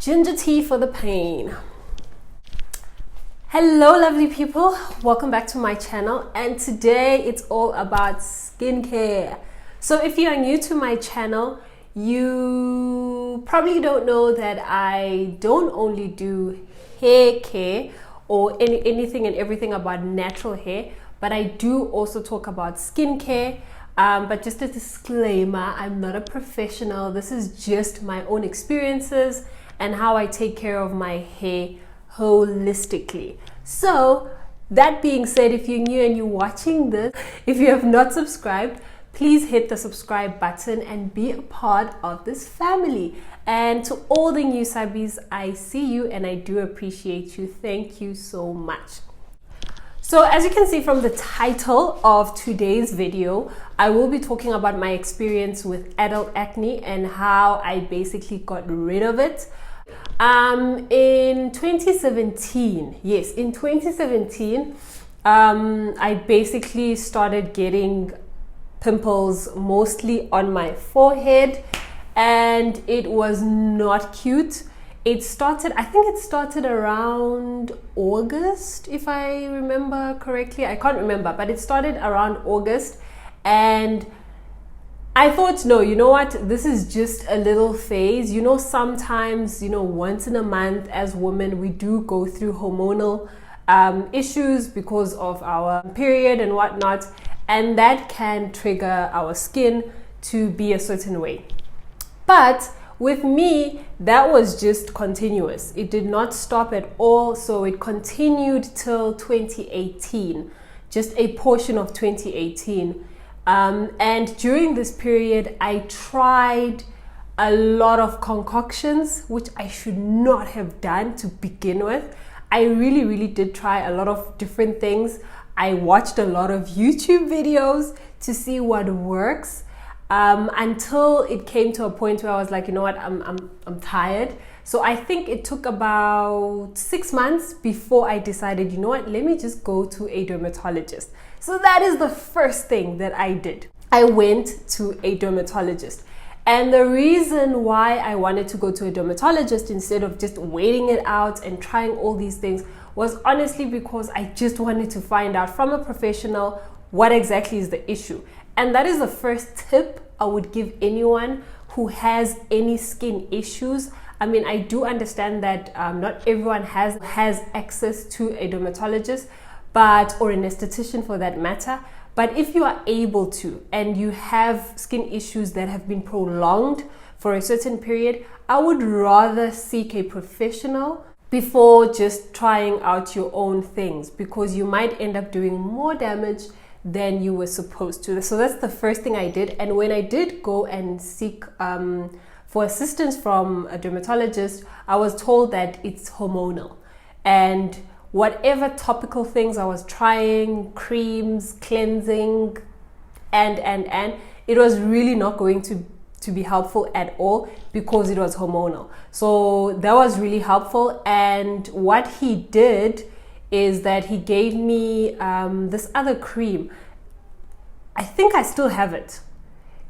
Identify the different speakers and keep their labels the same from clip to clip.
Speaker 1: Ginger tea for the pain. Hello lovely people, welcome back to my channel, and today it's all about skincare. So if you are new to my channel, you probably don't know that I don't only do hair care or anything and everything about natural hair, but I do also talk about skincare. But just a disclaimer, I'm not a professional. This is just my own experiences and how I take care of my hair holistically. So that being said, if you're new and you're watching this, if you have not subscribed, please hit the subscribe button and be a part of this family. And to all the new subbies, I see you and I do appreciate you. Thank you so much. So as you can see from the title of today's video, I will be talking about my experience with adult acne and how I basically got rid of it. In 2017, yes, in 2017, I basically started getting pimples mostly on my forehead, and it was not cute. I think it started around August, if I remember correctly. I can't remember, but it started around August, and I thought, no, you know what, this is just a little phase. You know, sometimes, once in a month as women, we do go through hormonal issues because of our period and whatnot, and that can trigger our skin to be a certain way. But with me, that was just continuous. It did not stop at all. So it continued till 2018, just a portion of 2018. And during this period, I tried a lot of concoctions, which I should not have done to begin with. I really did try a lot of different things. I watched a lot of YouTube videos to see what works. Until it came to a point where I was like, you know what, I'm tired. So I think it took about 6 months before I decided, you know what, let me just go to a dermatologist. So that is the first thing that I did. I went to a dermatologist. And the reason why I wanted to go to a dermatologist instead of just waiting it out and trying all these things was honestly because I just wanted to find out from a professional what exactly is the issue. And that is the first tip I would give anyone who has any skin issues. I mean, I do understand that not everyone has access to a dermatologist, or an esthetician for that matter. But if you are able to, and you have skin issues that have been prolonged for a certain period, I would rather seek a professional before just trying out your own things, because you might end up doing more damage than you were supposed to. So that's the first thing I did. And when I did go and seek for assistance from a dermatologist, I was told that it's hormonal, and whatever topical things I was trying, creams, cleansing, and it was really not going to be helpful at all because it was hormonal. So that was really helpful. And what he did is that he gave me this other cream. I think I still have it.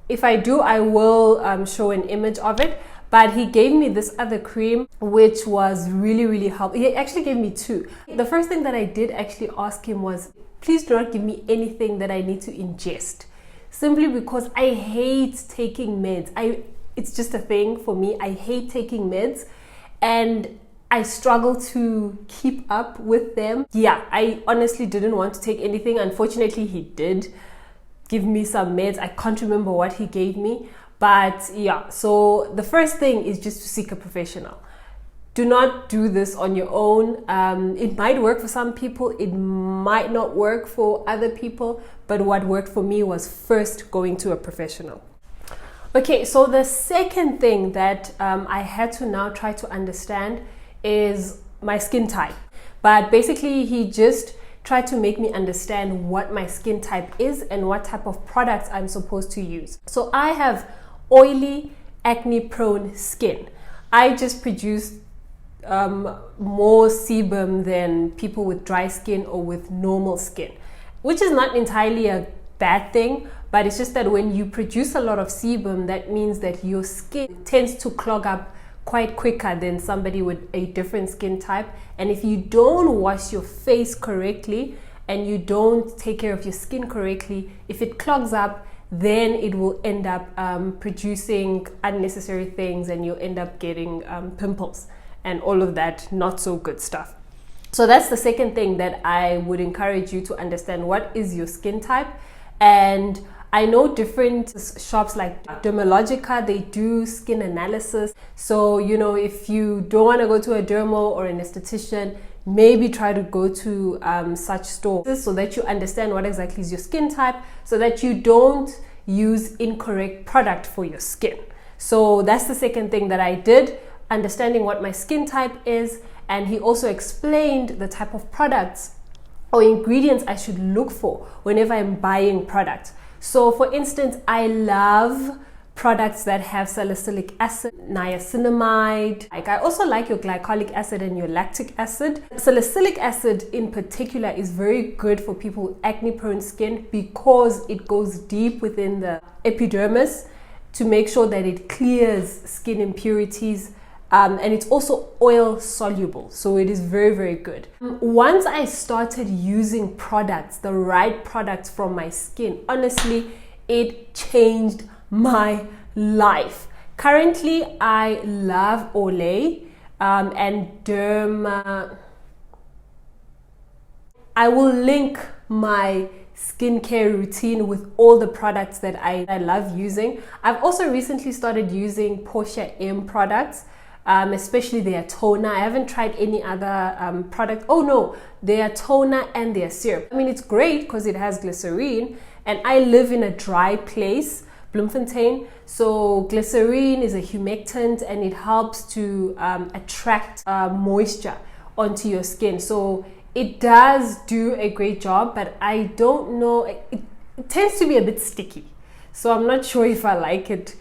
Speaker 1: If I do, I will show an image of it. But he gave me this other cream, which was really helpful. He actually gave me two. The first thing that I did actually ask him was, please do not give me anything that I need to ingest. Simply because I hate taking meds. It's just a thing for me. I hate taking meds, and I struggle to keep up with them. Yeah, I honestly didn't want to take anything. Unfortunately, he did give me some meds. I can't remember what he gave me. But yeah, so the first thing is just to seek a professional. Do not do this on your own. It might work for some people. It might not work for other people. But what worked for me was first going to a professional. Okay, so the second thing that I had to now try to understand is my skin type. But basically, he just tried to make me understand what my skin type is and what type of products I'm supposed to use. So I have oily, acne-prone skin. I just produce more sebum than people with dry skin or with normal skin, which is not entirely a bad thing, but it's just that when you produce a lot of sebum, that means that your skin tends to clog up quite quicker than somebody with a different skin type. And if you don't wash your face correctly and you don't take care of your skin correctly, if it clogs up, then it will end up producing unnecessary things, and you'll end up getting pimples and all of that not so good stuff. So that's the second thing that I would encourage you to understand. What is your skin type? And I know different shops like Dermalogica, they do skin analysis. So, you know, if you don't want to go to a dermal or an esthetician, maybe try to go to such stores so that you understand what exactly is your skin type, so that you don't use incorrect product for your skin. So that's the second thing that I did, understanding what my skin type is. And he also explained the type of products or ingredients I should look for whenever I'm buying products. So for instance, I love products that have salicylic acid, niacinamide. Like, I also like your glycolic acid and your lactic acid. Salicylic acid in particular is very good for people with acne prone skin because it goes deep within the epidermis to make sure that it clears skin impurities. And it's also oil soluble, so it is very, very good. Once I started using products, the right products from my skin, honestly, it changed my life. Currently, I love Olay and Derma. I will link my skincare routine with all the products that I love using. I've also recently started using Portia M products. Especially their toner. I haven't tried any other product. Oh no, their toner and their serum. I mean, it's great because it has glycerine, and I live in a dry place, Bloemfontein. So glycerine is a humectant and it helps to attract moisture onto your skin. So it does do a great job, but I don't know, it tends to be a bit sticky. So I'm not sure if I like it.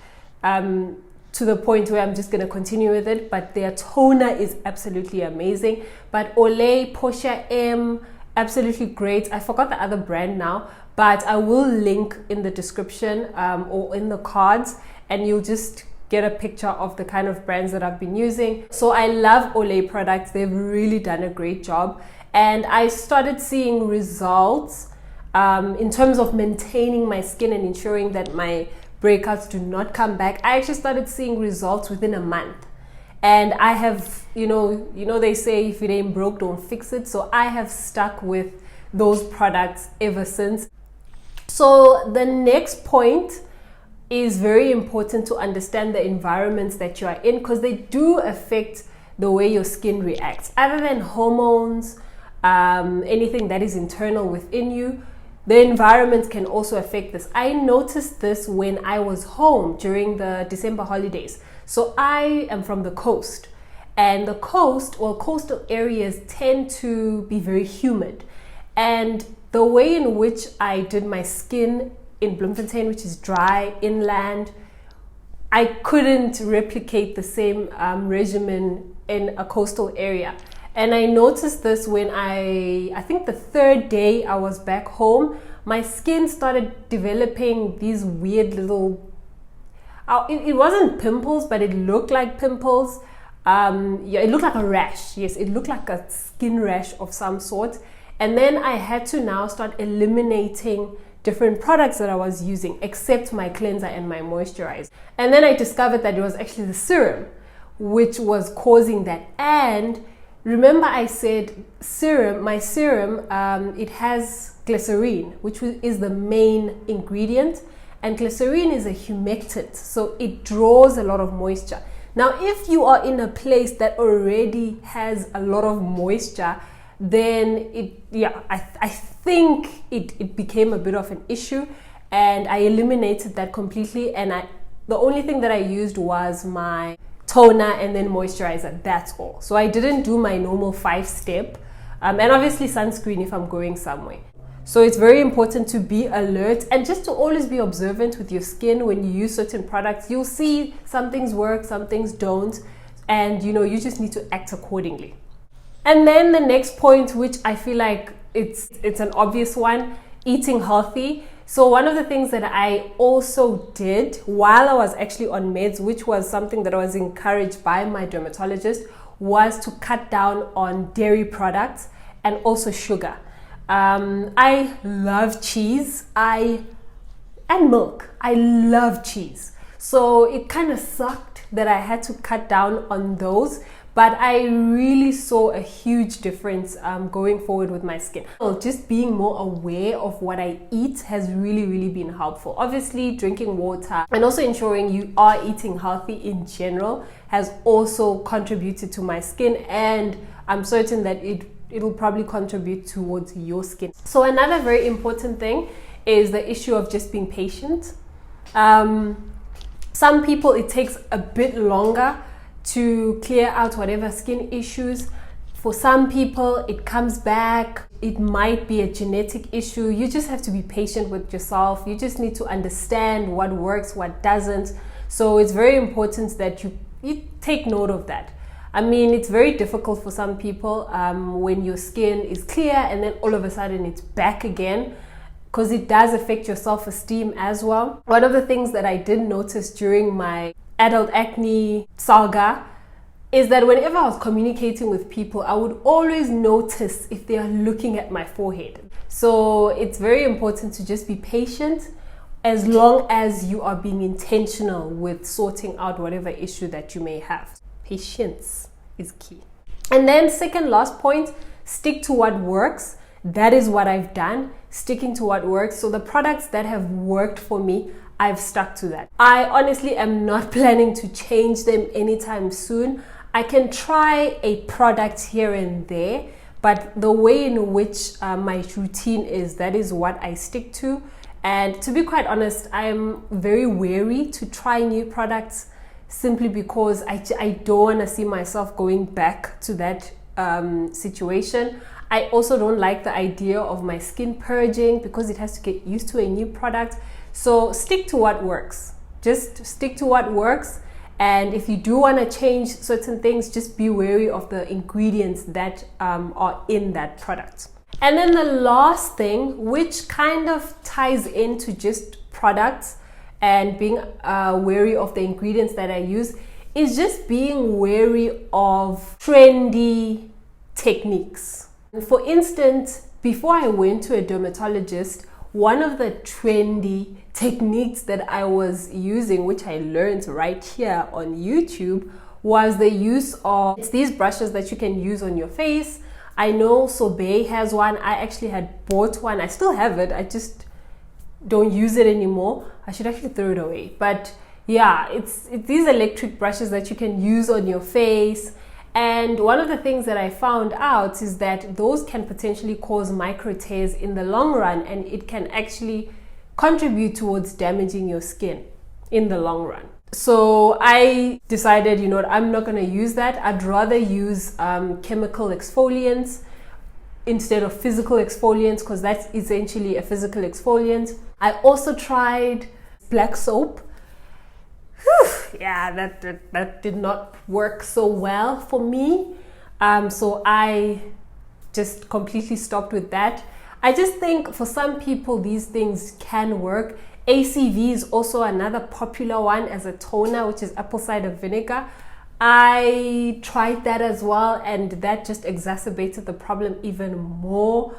Speaker 1: To the point where I'm just going to continue with it, but their toner is absolutely amazing. But Olay, Portia M, absolutely great. I forgot the other brand now, but I will link in the description or in the cards, and you'll just get a picture of the kind of brands that I've been using. So I love Olay products. They've really done a great job, and I started seeing results in terms of maintaining my skin and ensuring that my breakouts do not come back. I actually started seeing results within a month, and I have, you know they say if it ain't broke, don't fix it. So I have stuck with those products ever since. So the next point is very important, to understand the environments that you are in, because they do affect the way your skin reacts. Other than hormones, anything that is internal within you, the environment can also affect this. I noticed this when I was home during the December holidays. So I am from the coast, and the coast, or coastal areas, tend to be very humid. And the way in which I did my skin in Bloemfontein, which is dry inland, I couldn't replicate the same regimen in a coastal area. And I noticed this when I think the third day I was back home, my skin started developing these weird little, it wasn't pimples, but it looked like pimples. Yeah, it looked like a rash. Yes, it looked like a skin rash of some sort. And then I had to now start eliminating different products that I was using, except my cleanser and my moisturizer. And then I discovered that it was actually the serum which was causing that. And remember I said my serum, it has glycerine, which is the main ingredient, and glycerine is a humectant, so it draws a lot of moisture. Now, if you are in a place that already has a lot of moisture, then I think it became a bit of an issue, and I eliminated that completely. And the only thing that I used was my toner and then moisturizer. That's all. So I didn't do my normal 5-step, and obviously sunscreen if I'm going somewhere. So it's very important to be alert and just to always be observant with your skin when you use certain products. You'll see some things work, some things don't, and you just need to act accordingly. And then the next point, which I feel like it's an obvious one, eating healthy. So one of the things that I also did while I was actually on meds, which was something that I was encouraged by my dermatologist, was to cut down on dairy products and also sugar. I love cheese and milk. I love cheese. So it kind of sucked that I had to cut down on those, but I really saw a huge difference going forward with my skin. Just being more aware of what I eat has really been helpful. Obviously, drinking water and also ensuring you are eating healthy in general has also contributed to my skin, and I'm certain that it'll probably contribute towards your skin. So another very important thing is the issue of just being patient. Some people, it takes a bit longer to clear out whatever skin issues. For some people, it comes back. It might be a genetic issue. You just have to be patient with yourself. You just need to understand what works, what doesn't. So it's very important that you take note of that. I mean, it's very difficult for some people when your skin is clear and then all of a sudden it's back again, because it does affect your self-esteem as well. One of the things that I did notice during my adult acne saga is that whenever I was communicating with people, I would always notice if they are looking at my forehead. So it's very important to just be patient as long as you are being intentional with sorting out whatever issue that you may have. Patience is key. And then second last point, stick to what works. That is what I've done, sticking to what works. So the products that have worked for me, I've stuck to that. I honestly am not planning to change them anytime soon. I can try a product here and there, but the way in which my routine is, that is what I stick to. And to be quite honest, I'm very wary to try new products simply because I don't want to see myself going back to that situation. I also don't like the idea of my skin purging because it has to get used to a new product. So stick to what works. Just stick to what works. And if you do want to change certain things, just be wary of the ingredients that are in that product. And then the last thing, which kind of ties into just products and being wary of the ingredients that I use, is just being wary of trendy techniques. For instance, before I went to a dermatologist, one of the trendy techniques that I was using, which I learned right here on YouTube, was the use of these brushes that you can use on your face. I know Sobe has one. I actually had bought one. I still have it. I just don't use it anymore. I should actually throw it away. But yeah, it's these electric brushes that you can use on your face. And one of the things that I found out is that those can potentially cause micro tears in the long run, and it can actually contribute towards damaging your skin in the long run. So I decided, you know what, I'm not going to use that. I'd rather use chemical exfoliants instead of physical exfoliants, because that's essentially a physical exfoliant. I also tried black soap. Yeah, that did not work so well for me. So I just completely stopped with that. I just think for some people these things can work. ACV is also another popular one as a toner, which is apple cider vinegar. I tried that as well, and that just exacerbated the problem even more.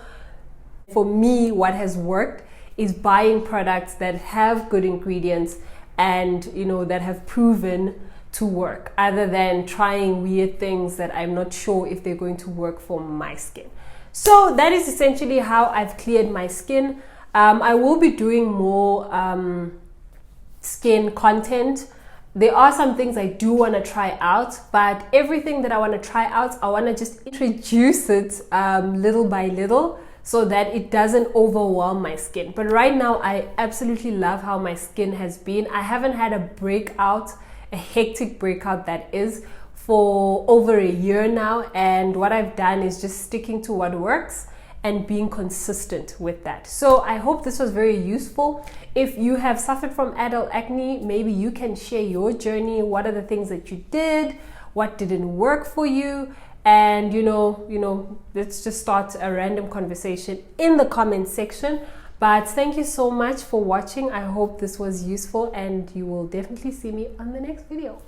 Speaker 1: For me, what has worked is buying products that have good ingredients and, you know, that have proven to work, other than trying weird things that I'm not sure if they're going to work for my skin. So that is essentially how I've cleared my skin. I will be doing more skin content. There are some things I do want to try out, but everything that I want to try out, I want to just introduce it little by little, so that it doesn't overwhelm my skin. But right now, I absolutely love how my skin has been. I haven't had a breakout, a hectic breakout that is, for over a year now. And what I've done is just sticking to what works and being consistent with that. So I hope this was very useful. If you have suffered from adult acne, maybe you can share your journey. What are the things that you did? What didn't work for you? And you know, let's just start a random conversation in the comment section. But thank you so much for watching. I hope this was useful, and you will definitely see me on the next video.